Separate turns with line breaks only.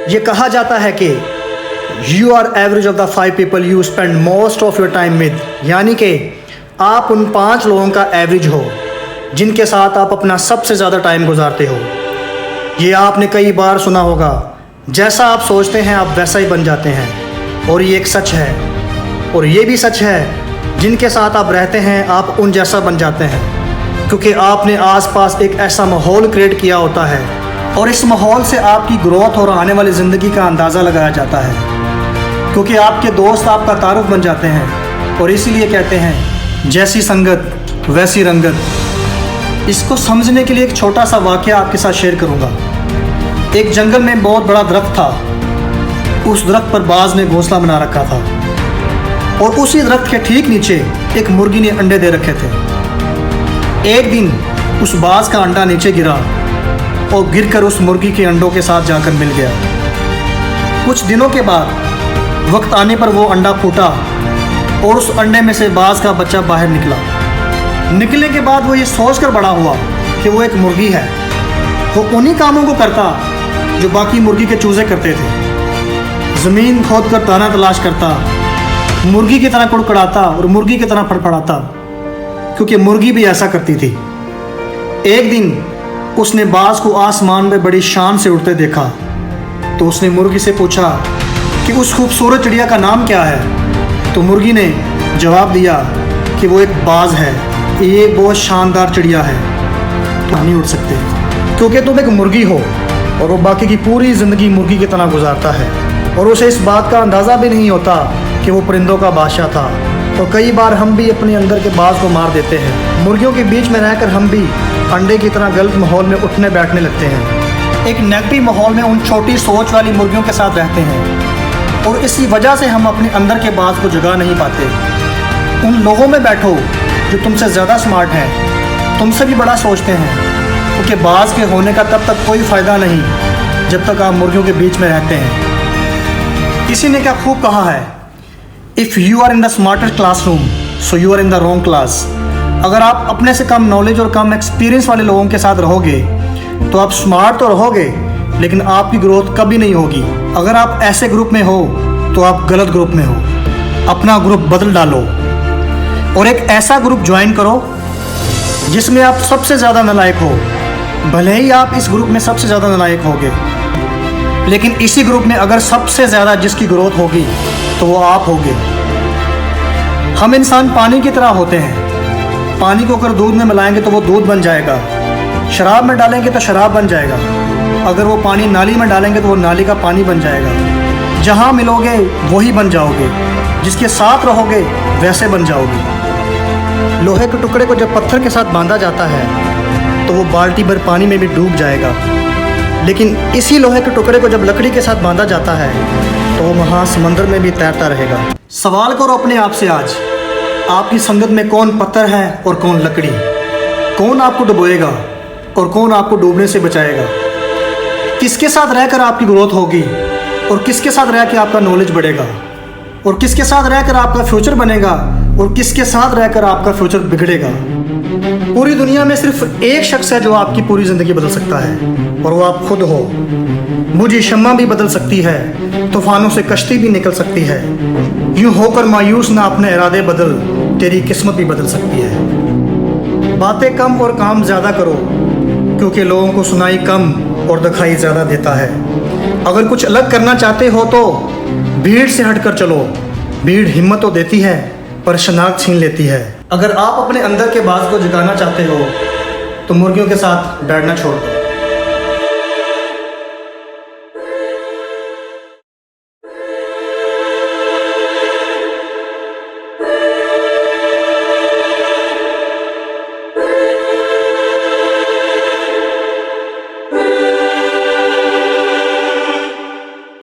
ये कहा जाता है कि you are average of the 5 people you spend most of your time with, यानी कि आप उन 5 लोगों का एवरेज हो जिनके साथ आप अपना सबसे ज़्यादा टाइम गुजारते हो। ये आपने कई बार सुना होगा, जैसा आप सोचते हैं आप वैसा ही बन जाते हैं। और ये एक सच है। और ये भी सच है, जिनके साथ आप रहते हैं आप उन जैसा बन जाते हैं, क्योंकि आपने आसपास एक ऐसा माहौल क्रिएट किया होता है और इस माहौल से आपकी ग्रोथ और आने वाली ज़िंदगी का अंदाज़ा लगाया जाता है, क्योंकि आपके दोस्त आपका तारुफ बन जाते हैं। और इसीलिए कहते हैं जैसी संगत वैसी रंगत। इसको समझने के लिए एक छोटा सा वाक़या आपके साथ शेयर करूँगा। एक जंगल में बहुत बड़ा दरख्त था। उस दरख्त पर बाज ने घोंसला बना रखा था और उसी दरख्त के ठीक नीचे एक मुर्गी ने अंडे दे रखे थे। एक दिन उस बाज का अंडा नीचे गिरा और गिरकर उस मुर्गी के अंडों के साथ जाकर मिल गया। कुछ दिनों के बाद वक्त आने पर वो अंडा फूटा और उस अंडे में से बाज का बच्चा बाहर निकला। निकलने के बाद वो ये सोचकर बड़ा हुआ कि वो एक मुर्गी है। वो उन्हीं कामों को करता जो बाकी मुर्गी के चूजे करते थे। ज़मीन खोद कर दाना तलाश करता, मुर्गी की तरह कुड़कुड़ाता और मुर्गी की तरह फड़फड़ाता, क्योंकि मुर्गी भी ऐसा करती थी। एक दिन उसने बाज को आसमान में बड़ी शान से उड़ते देखा, तो उसने मुर्गी से पूछा कि उस खूबसूरत चिड़िया का नाम क्या है। तो मुर्गी ने जवाब दिया कि वो एक बाज है, ये बहुत शानदार चिड़िया है, तुम नहीं उड़ सकते क्योंकि तुम एक मुर्गी हो। और वो बाकी की पूरी ज़िंदगी मुर्गी की तरह गुजारता है और उसे इस बात का अंदाज़ा भी नहीं होता कि वो परिंदों का बादशाह था। और कई बार हम भी अपने अंदर के बाज को मार देते हैं। मुर्गियों के बीच में रहकर हम भी अंडे की तरह गलत माहौल में उठने बैठने लगते हैं। एक नेगेटिव माहौल में उन छोटी सोच वाली मुर्गियों के साथ रहते हैं और इसी वजह से हम अपने अंदर के बाज को जगा नहीं पाते। उन लोगों में बैठो जो तुमसे ज़्यादा स्मार्ट हैं, तुमसे भी बड़ा सोचते हैं, क्योंकि बाज के होने का तब तक कोई फ़ायदा नहीं जब तक आप मुर्गियों के बीच में रहते हैं। किसी ने क्या खूब कहा है, if you are in the smarter classroom so you are in the wrong class. अगर आप अपने से कम नॉलेज और कम एक्सपीरियंस वाले लोगों के साथ रहोगे तो आप स्मार्ट तो रहोगे, लेकिन आपकी ग्रोथ कभी नहीं होगी। अगर आप ऐसे ग्रुप में हो तो आप गलत ग्रुप में हो। अपना ग्रुप बदल डालो और एक ऐसा ग्रुप ज्वाइन करो जिसमें आप सबसे ज़्यादा नालायक हो। भले ही आप इस ग्रुप में सबसे ज़्यादा नालायक होगे, लेकिन इसी ग्रुप में अगर सबसे ज़्यादा जिसकी ग्रोथ होगी तो वो आप होगे। हम इंसान पानी की तरह होते हैं। पानी को अगर दूध में मिलाएंगे तो वो दूध बन जाएगा, शराब में डालेंगे तो शराब बन जाएगा, अगर वो पानी नाली में डालेंगे तो वो नाली का पानी बन जाएगा। जहाँ मिलोगे वही बन जाओगे, जिसके साथ रहोगे वैसे बन जाओगे। लोहे के टुकड़े को जब पत्थर के साथ बांधा जाता है तो वो बाल्टी भर पानी में भी डूब जाएगा, लेकिन इसी लोहे के टुकड़े को जब लकड़ी के साथ बांधा जाता है तो वो वहाँ समंदर में भी तैरता रहेगा। सवाल करो अपने आप से आज, आपकी संगत में कौन पत्थर है और कौन लकड़ी? कौन आपको डुबोएगा और कौन आपको डूबने से बचाएगा? किसके साथ रहकर आपकी ग्रोथ होगी और किसके साथ रह के आपका नॉलेज बढ़ेगा और किसके साथ रहकर आपका फ्यूचर बनेगा और किसके साथ रहकर आपका फ्यूचर बिगड़ेगा? पूरी दुनिया में सिर्फ एक शख्स है जो आपकी पूरी ज़िंदगी बदल सकता है और वो आप खुद हो। मुझे शम्मा भी बदल सकती है, तूफानों से कश्ती भी निकल सकती है। यूं होकर मायूस ना अपने इरादे बदल, तेरी किस्मत भी बदल सकती है। बातें कम और काम ज़्यादा करो, क्योंकि लोगों को सुनाई कम और दिखाई ज़्यादा देता है। अगर कुछ अलग करना चाहते हो तो भीड़ से हटकर चलो। भीड़ हिम्मत तो देती है पर शनाख्त छीन लेती है। अगर आप अपने अंदर के बाज को जगाना चाहते हो तो मुर्गियों के साथ बैठना छोड़ दो।